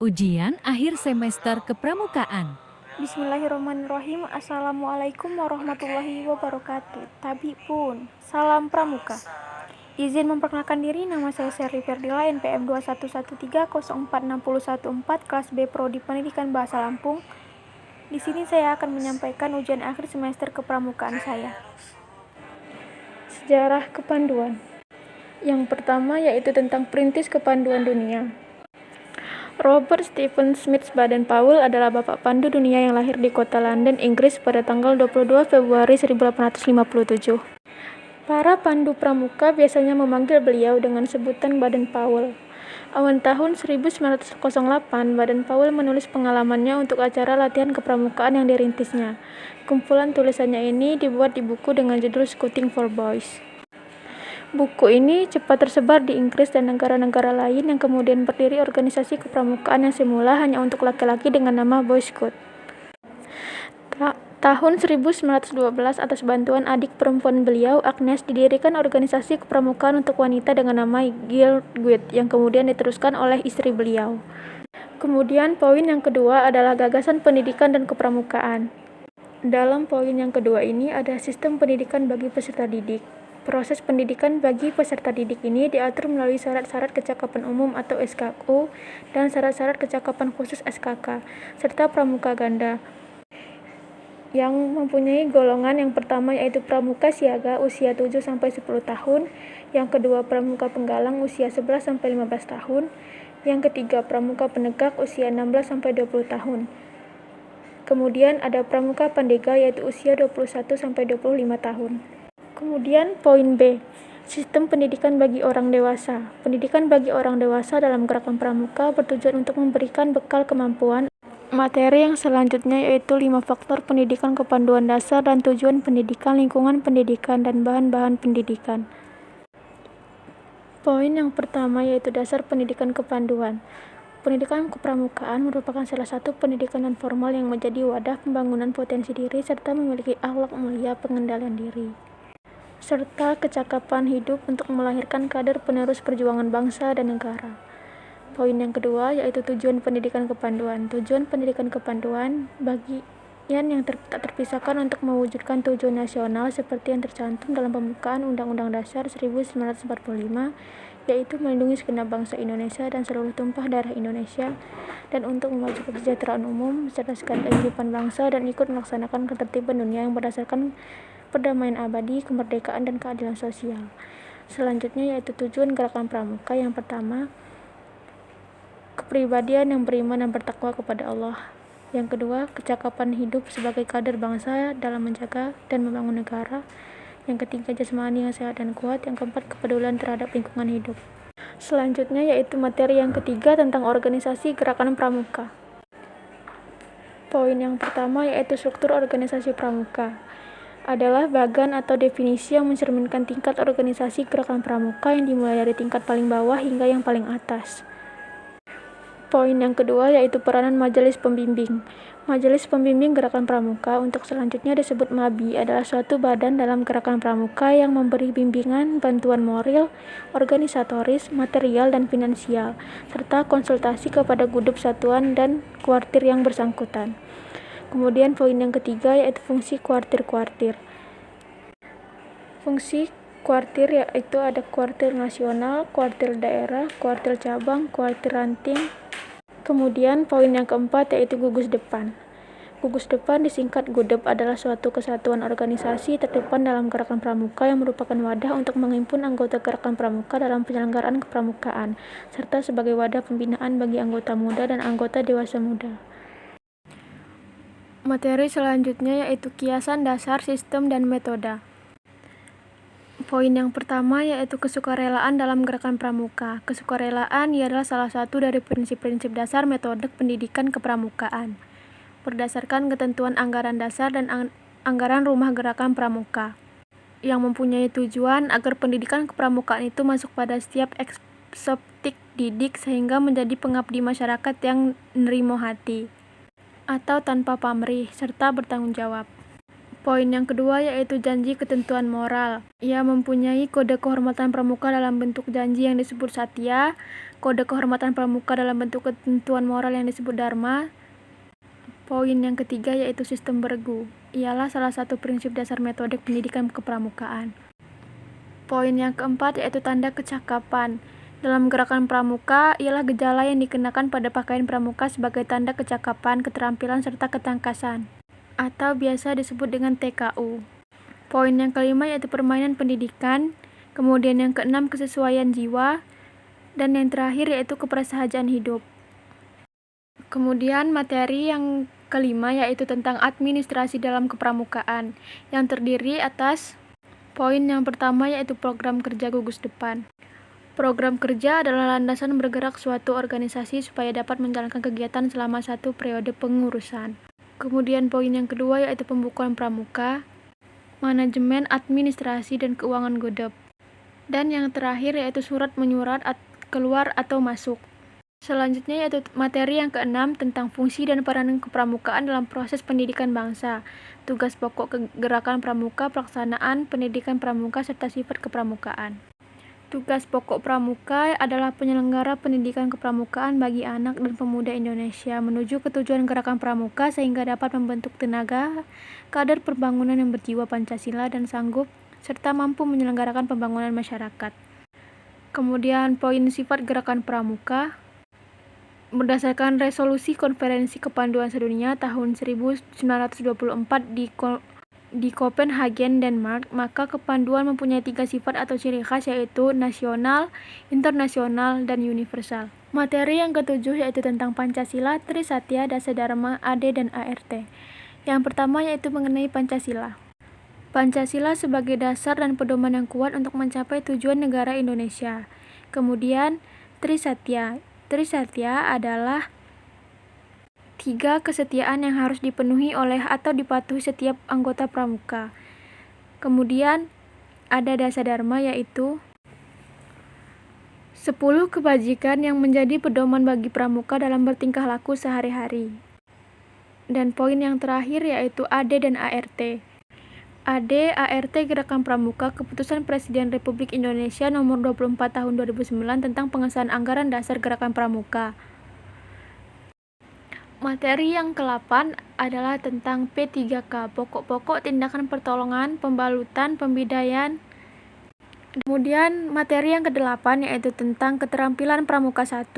Ujian akhir semester kepramukaan. Bismillahirrahmanirrahim. Assalamualaikum warahmatullahi wabarakatuh. Tabi pun, salam pramuka. Izin memperkenalkan diri, nama saya Sherly Ferdila, NPM 211304614, kelas B Prodi Pendidikan Bahasa Lampung. Di sini saya akan menyampaikan ujian akhir semester kepramukaan saya. Sejarah kepanduan. Yang pertama yaitu tentang perintis kepanduan dunia. Robert Stephen Smith Baden-Powell adalah bapak pandu dunia yang lahir di kota London, Inggris pada tanggal 22 Februari 1857. Para pandu pramuka biasanya memanggil beliau dengan sebutan Baden-Powell. Awal tahun 1908, Baden-Powell menulis pengalamannya untuk acara latihan kepramukaan yang dirintisnya. Kumpulan tulisannya ini dibuat di buku dengan judul Scouting for Boys. Buku ini cepat tersebar di Inggris dan negara-negara lain yang kemudian berdiri organisasi kepramukaan yang semula hanya untuk laki-laki dengan nama Boy Scout. Tahun 1912 atas bantuan adik perempuan beliau, Agnes, didirikan organisasi kepramukaan untuk wanita dengan nama Guild yang kemudian diteruskan oleh istri beliau. Kemudian poin yang kedua adalah gagasan pendidikan dan kepramukaan. Dalam poin yang kedua ini ada sistem pendidikan bagi peserta didik. Proses pendidikan bagi peserta didik ini diatur melalui syarat-syarat kecakapan umum atau SKU dan syarat-syarat kecakapan khusus SKK, serta pramuka ganda yang mempunyai golongan yang pertama yaitu pramuka siaga usia 7-10 tahun, yang kedua pramuka penggalang usia 11-15 tahun, yang ketiga pramuka penegak usia 16-20 tahun. Kemudian ada pramuka pandega yaitu usia 21-25 tahun. Kemudian poin B, sistem pendidikan bagi orang dewasa. Pendidikan bagi orang dewasa dalam gerakan pramuka bertujuan untuk memberikan bekal kemampuan. Materi yang selanjutnya yaitu 5 faktor pendidikan kepanduan dasar dan tujuan pendidikan, lingkungan pendidikan, dan bahan-bahan pendidikan. Poin yang pertama yaitu dasar pendidikan kepanduan. Pendidikan kepramukaan merupakan salah satu pendidikan non formal yang menjadi wadah pembangunan potensi diri serta memiliki akhlak mulia pengendalian diri, serta kecakapan hidup untuk melahirkan kader penerus perjuangan bangsa dan negara. Poin yang kedua yaitu tujuan pendidikan kepanduan. Tujuan pendidikan kepanduan bagian yang tak terpisahkan untuk mewujudkan tujuan nasional seperti yang tercantum dalam pembukaan Undang-Undang Dasar 1945, yaitu melindungi segenap bangsa Indonesia dan seluruh tumpah darah Indonesia, dan untuk memajukan kesejahteraan umum, mencerdaskan kehidupan bangsa, dan ikut melaksanakan ketertiban dunia yang berdasarkan perdamaian abadi, kemerdekaan, dan keadilan sosial. Selanjutnya yaitu tujuan gerakan pramuka. Yang pertama, kepribadian yang beriman dan bertakwa kepada Allah. Yang kedua, kecakapan hidup sebagai kader bangsa dalam menjaga dan membangun negara. Yang ketiga, jasmani yang sehat dan kuat. Yang keempat, kepedulian terhadap lingkungan hidup. Selanjutnya yaitu materi yang ketiga tentang organisasi gerakan pramuka. Poin yang pertama yaitu struktur organisasi pramuka. Adalah bagan atau definisi yang mencerminkan tingkat organisasi gerakan pramuka yang dimulai dari tingkat paling bawah hingga yang paling atas. Poin yang kedua yaitu peranan majelis pembimbing. Majelis pembimbing gerakan pramuka, untuk selanjutnya disebut MABI, adalah suatu badan dalam gerakan pramuka yang memberi bimbingan, bantuan moral, organisatoris, material, dan finansial, serta konsultasi kepada gudub satuan dan kuartir yang bersangkutan. Kemudian poin yang ketiga yaitu fungsi kuartir-kuartir. Fungsi kuartir yaitu ada kuartir nasional, kuartir daerah, kuartir cabang, kuartir ranting. Kemudian poin yang keempat yaitu gugus depan. Gugus depan disingkat GUDEP adalah suatu kesatuan organisasi terdepan dalam gerakan pramuka yang merupakan wadah untuk menghimpun anggota gerakan pramuka dalam penyelenggaraan kepramukaan, serta sebagai wadah pembinaan bagi anggota muda dan anggota dewasa muda. Materi selanjutnya yaitu kiasan dasar, sistem, dan metode. Poin yang pertama yaitu kesukarelaan dalam gerakan pramuka. Kesukarelaan ialah salah satu dari prinsip-prinsip dasar metode pendidikan kepramukaan, berdasarkan ketentuan anggaran dasar dan anggaran rumah gerakan pramuka, yang mempunyai tujuan agar pendidikan kepramukaan itu masuk pada setiap subjek didik sehingga menjadi pengabdi masyarakat yang nerimo hati atau tanpa pamrih serta bertanggung jawab. Poin yang kedua yaitu janji ketentuan moral. Ia mempunyai kode kehormatan pramuka dalam bentuk janji yang disebut satya, kode kehormatan pramuka dalam bentuk ketentuan moral yang disebut dharma. Poin yang ketiga yaitu sistem bergu, ialah salah satu prinsip dasar metode pendidikan kepramukaan. Poin yang keempat yaitu tanda kecakapan. Dalam gerakan pramuka ialah gejala yang dikenakan pada pakaian pramuka sebagai tanda kecakapan, keterampilan, serta ketangkasan, atau biasa disebut dengan TKU. Poin yang kelima yaitu permainan pendidikan, kemudian yang keenam kesesuaian jiwa, dan yang terakhir yaitu kepersahajaan hidup. Kemudian materi yang kelima yaitu tentang administrasi dalam kepramukaan, yang terdiri atas poin yang pertama yaitu program kerja gugus depan. Program kerja adalah landasan bergerak suatu organisasi supaya dapat menjalankan kegiatan selama satu periode pengurusan. Kemudian poin yang kedua yaitu pembukuan pramuka, manajemen administrasi dan keuangan godep. Dan yang terakhir yaitu surat menyurat keluar atau masuk. Selanjutnya yaitu materi yang keenam tentang fungsi dan peranan kepramukaan dalam proses pendidikan bangsa, tugas pokok gerakan pramuka, pelaksanaan pendidikan pramuka, serta sifat kepramukaan. Tugas pokok pramuka adalah penyelenggara pendidikan kepramukaan bagi anak dan pemuda Indonesia menuju ke tujuan gerakan pramuka sehingga dapat membentuk tenaga, kader pembangunan yang berjiwa Pancasila dan sanggup serta mampu menyelenggarakan pembangunan masyarakat. Kemudian poin sifat gerakan pramuka. Berdasarkan resolusi Konferensi Kepanduan Sedunia tahun 1924 di Copenhagen, Denmark, maka kepanduan mempunyai 3 sifat atau ciri khas yaitu nasional, internasional, dan universal. Materi yang ketujuh yaitu tentang Pancasila, Trisatya, Dasadharma, AD, dan ART. Yang pertama yaitu mengenai Pancasila. Pancasila sebagai dasar dan pedoman yang kuat untuk mencapai tujuan negara Indonesia. Kemudian Trisatya. Trisatya adalah 3 kesetiaan yang harus dipenuhi oleh atau dipatuhi setiap anggota pramuka. Kemudian ada Dasadharma yaitu 10 kebajikan yang menjadi pedoman bagi pramuka dalam bertingkah laku sehari-hari. Dan poin yang terakhir yaitu AD dan ART. AD, ART Gerakan Pramuka, Keputusan Presiden Republik Indonesia Nomor 24 Tahun 2009 tentang pengesahan anggaran dasar Gerakan Pramuka. Materi yang ke-8 adalah tentang P3K, pokok-pokok tindakan pertolongan, pembalutan, pembidaian. Kemudian materi yang ke-8 yaitu tentang keterampilan pramuka 1.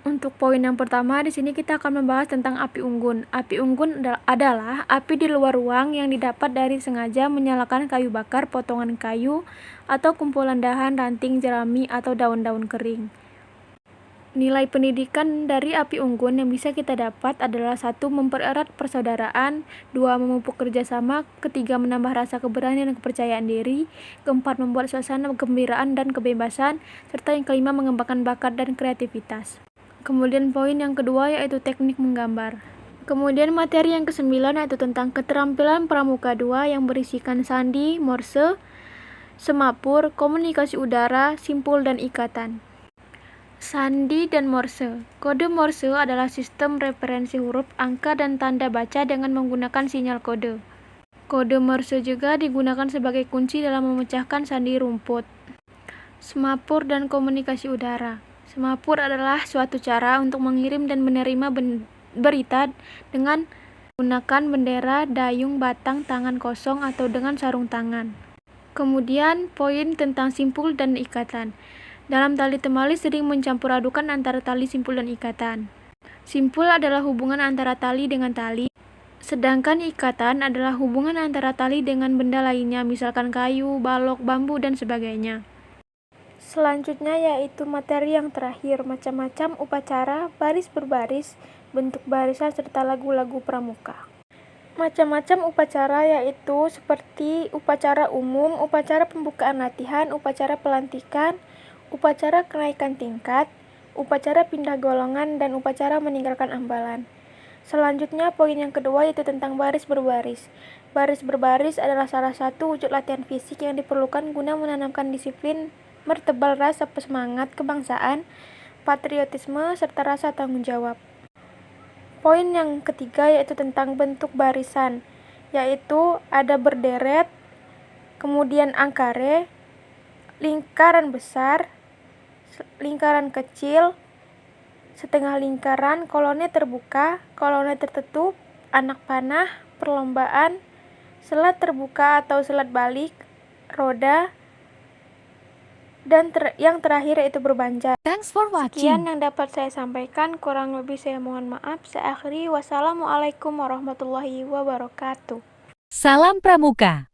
Untuk poin yang pertama di sini kita akan membahas tentang api unggun. Api unggun adalah api di luar ruang yang didapat dari sengaja menyalakan kayu bakar, potongan kayu, atau kumpulan dahan, ranting, jerami, atau daun-daun kering. Nilai pendidikan dari api unggun yang bisa kita dapat adalah 1. Mempererat persaudaraan, 2. Memupuk kerjasama, 3. Menambah rasa keberanian dan kepercayaan diri, 4. Membuat suasana kegembiraan dan kebebasan, serta yang kelima mengembangkan bakat dan kreativitas. Kemudian poin yang kedua yaitu teknik menggambar. Kemudian materi yang ke-9 yaitu tentang keterampilan pramuka 2 yang berisikan sandi, morse, semapur, komunikasi udara, simpul, dan ikatan. Sandi dan Morse. Kode Morse adalah sistem referensi huruf, angka, dan tanda baca dengan menggunakan sinyal kode. Kode Morse juga digunakan sebagai kunci dalam memecahkan sandi rumput. Semapur dan komunikasi udara. Semapur adalah suatu cara untuk mengirim dan menerima berita dengan menggunakan bendera, dayung, batang, tangan kosong, atau dengan sarung tangan. Kemudian poin tentang simpul dan ikatan. Dalam tali temali sering mencampur adukan antara tali simpul dan ikatan. Simpul adalah hubungan antara tali dengan tali, sedangkan ikatan adalah hubungan antara tali dengan benda lainnya, misalkan kayu, balok, bambu, dan sebagainya. Selanjutnya yaitu materi yang terakhir, macam-macam upacara, baris berbaris, bentuk barisan, serta lagu-lagu pramuka. Macam-macam upacara yaitu seperti upacara umum, upacara pembukaan latihan, upacara pelantikan, upacara kenaikan tingkat, upacara pindah golongan, dan upacara meninggalkan ambalan. Selanjutnya poin yang kedua yaitu tentang baris berbaris. Baris berbaris adalah salah satu wujud latihan fisik yang diperlukan guna menanamkan disiplin, mertebal rasa semangat kebangsaan, patriotisme, serta rasa tanggung jawab. Poin yang ketiga yaitu tentang bentuk barisan, yaitu ada berderet, kemudian angkare, lingkaran besar, lingkaran kecil, setengah lingkaran, kolonnya terbuka, kolonnya tertutup, anak panah, perlombaan, selat terbuka atau selat balik, roda, dan yang terakhir yaitu berbanjar. Thanks for Sekian watching. yang dapat saya sampaikan, kurang lebih saya mohon maaf. Saya akhiri, wassalamualaikum warahmatullahi wabarakatuh. Salam Pramuka.